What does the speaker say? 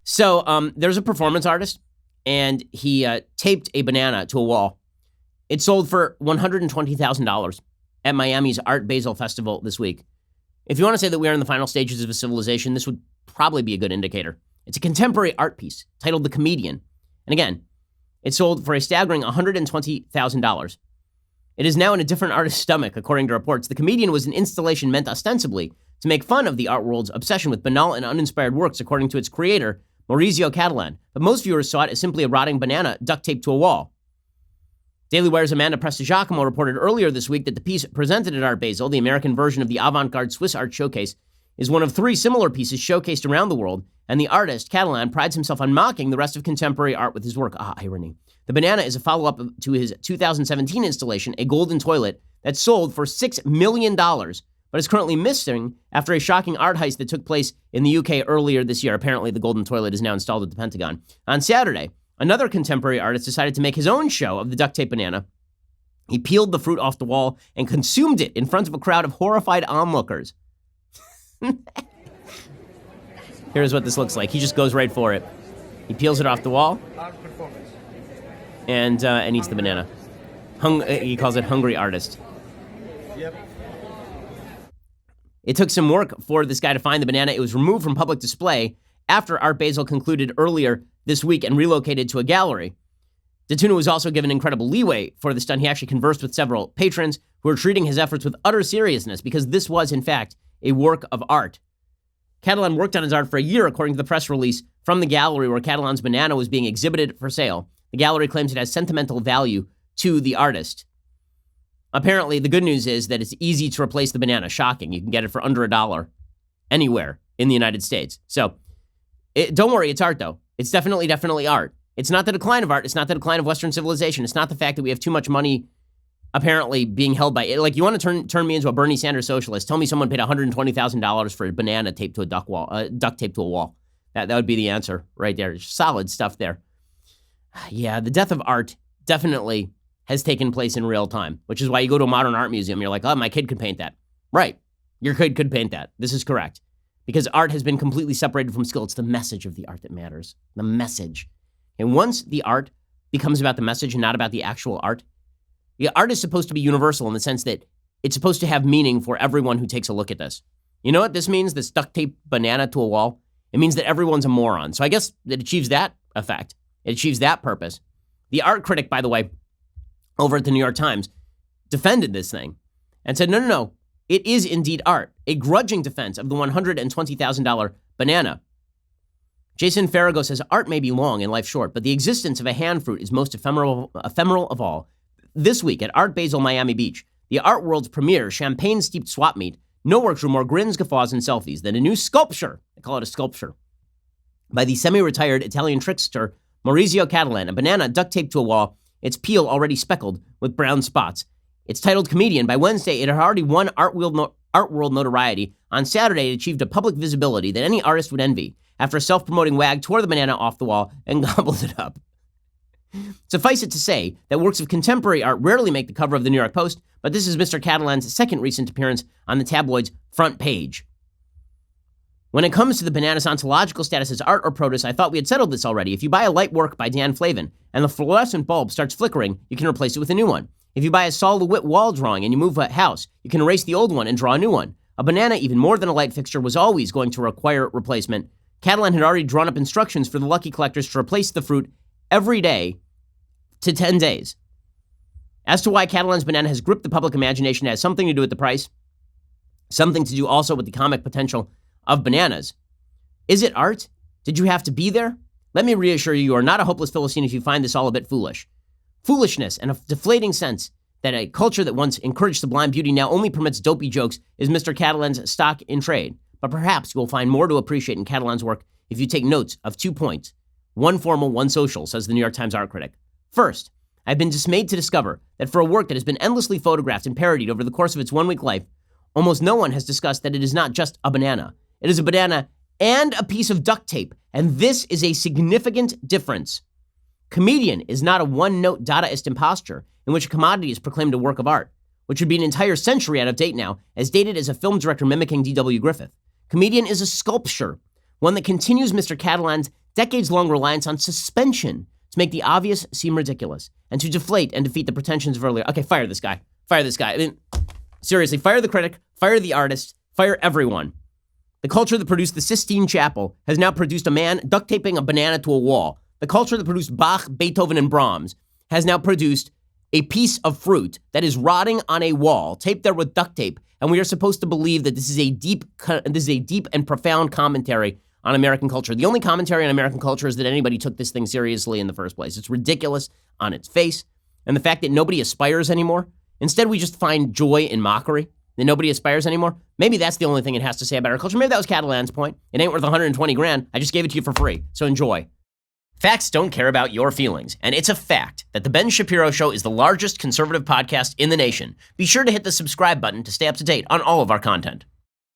So there's a performance artist, and he taped a banana to a wall. It sold for $120,000 at Miami's Art Basel Festival this week. If you want to say that we are in the final stages of a civilization, this would probably be a good indicator. It's a contemporary art piece titled The Comedian. And again, it sold for a staggering $120,000. It is now in a different artist's stomach, according to reports. The Comedian was an installation meant ostensibly to make fun of the art world's obsession with banal and uninspired works, according to its creator, Maurizio Catalan. But most viewers saw it as simply a rotting banana duct taped to a wall. Daily Wire's Amanda Prestigiacomo reported earlier this week that the piece presented at Art Basel, the American version of the avant-garde Swiss art showcase, is one of 3 similar pieces showcased around the world, and the artist, Catalan, prides himself on mocking the rest of contemporary art with his work. Irony. The banana is a follow-up to his 2017 installation, A Golden Toilet, that sold for $6 million, but is currently missing after a shocking art heist that took place in the UK earlier this year. Apparently, the Golden Toilet is now installed at the Pentagon. On Saturday, another contemporary artist decided to make his own show of the duct tape banana. He peeled the fruit off the wall and consumed it in front of a crowd of horrified onlookers. Here's what this looks like. He just goes right for it. He peels it off the wall and eats the banana. He calls it Hungry Artist. Yep. It took some work for this guy to find the banana. It was removed from public display after Art Basel concluded earlier this week and relocated to a gallery. DeTuna was also given incredible leeway for the stunt. He actually conversed with several patrons who were treating his efforts with utter seriousness because this was, in fact, a work of art. Catalan worked on his art for a year, according to the press release from the gallery where Catalan's banana was being exhibited for sale. The gallery claims it has sentimental value to the artist. Apparently, the good news is that it's easy to replace the banana. Shocking. You can get it for under $1 anywhere in the United States. So don't worry, it's art, though. It's definitely art. It's not the decline of art. It's not the decline of Western civilization. It's not the fact that we have too much money apparently being held by it. Like, you want to turn me into a Bernie Sanders socialist? Tell me someone paid $120,000 for a banana taped to a duct taped to a wall. That would be the answer right there. Solid stuff there. Yeah, the death of art definitely has taken place in real time, which is why you go to a modern art museum, you're like, oh, my kid could paint that. Right. Your kid could paint that. This is correct. Because art has been completely separated from skill. It's the message of the art that matters. The message. And once the art becomes about the message and not about the actual art, the art is supposed to be universal in the sense that it's supposed to have meaning for everyone who takes a look at this. You know what this means, this duct tape banana to a wall? It means that everyone's a moron. So I guess it achieves that effect. It achieves that purpose. The art critic, by the way, over at the New York Times, defended this thing and said, no, it is indeed art. A grudging defense of the $120,000 banana. Jason Farrago says, art may be long and life short, but the existence of a hand fruit is most ephemeral of all. This week at Art Basel Miami Beach, the art world's premier champagne-steeped swap meet, nowhere drew more grins, guffaws, and selfies than a new sculpture, I call it a sculpture, by the semi-retired Italian trickster Maurizio Catalan, a banana duct taped to a wall, its peel already speckled with brown spots. It's titled Comedian. By Wednesday, it had already won art world notoriety. On Saturday, it achieved a public visibility that any artist would envy after a self-promoting wag tore the banana off the wall and gobbled it up. Suffice it to say that works of contemporary art rarely make the cover of the New York Post, but this is Mr. Catalan's second recent appearance on the tabloid's front page. When it comes to the banana's ontological status as art or produce, I thought we had settled this already. If you buy a light work by Dan Flavin and the fluorescent bulb starts flickering, you can replace it with a new one. If you buy a Sol LeWitt wall drawing and you move a house, you can erase the old one and draw a new one. A banana, even more than a light fixture, was always going to require replacement. Catalan had already drawn up instructions for the lucky collectors to replace the fruit every day to 10 days. As to why Catalan's banana has gripped the public imagination, it has something to do with the price, something to do also with the comic potential of bananas. Is it art? Did you have to be there? Let me reassure you, you are not a hopeless Philistine if you find this all a bit foolish. Foolishness and a deflating sense that a culture that once encouraged sublime beauty now only permits dopey jokes is Mr. Catalan's stock in trade. But perhaps you will find more to appreciate in Catalan's work if you take notes of 2 points. One formal, one social, says the New York Times art critic. First, I've been dismayed to discover that for a work that has been endlessly photographed and parodied over the course of its 1-week life, almost no one has discussed that it is not just a banana. It is a banana and a piece of duct tape, and this is a significant difference. Comedian is not a one-note Dadaist imposture in which a commodity is proclaimed a work of art, which would be an entire century out of date now, as dated as a film director mimicking D.W. Griffith. Comedian is a sculpture, one that continues Mr. Catalan's decades-long reliance on suspension to make the obvious seem ridiculous and to deflate and defeat the pretensions of earlier. Okay, fire this guy. Fire this guy. I mean, seriously, fire the critic, fire the artist, fire everyone. The culture that produced the Sistine Chapel has now produced a man duct taping a banana to a wall. The culture that produced Bach, Beethoven, and Brahms has now produced a piece of fruit that is rotting on a wall, taped there with duct tape, and we are supposed to believe that this is a deep and profound commentary on American culture. The only commentary on American culture is that anybody took this thing seriously in the first place. It's ridiculous on its face, and the fact that nobody aspires anymore. Instead, we just find joy in mockery, that nobody aspires anymore. Maybe that's the only thing it has to say about our culture. Maybe that was Catalan's point. It ain't worth 120 grand. I just gave it to you for free, so enjoy. Facts don't care about your feelings, and it's a fact that The Ben Shapiro Show is the largest conservative podcast in the nation. Be sure to hit the subscribe button to stay up to date on all of our content.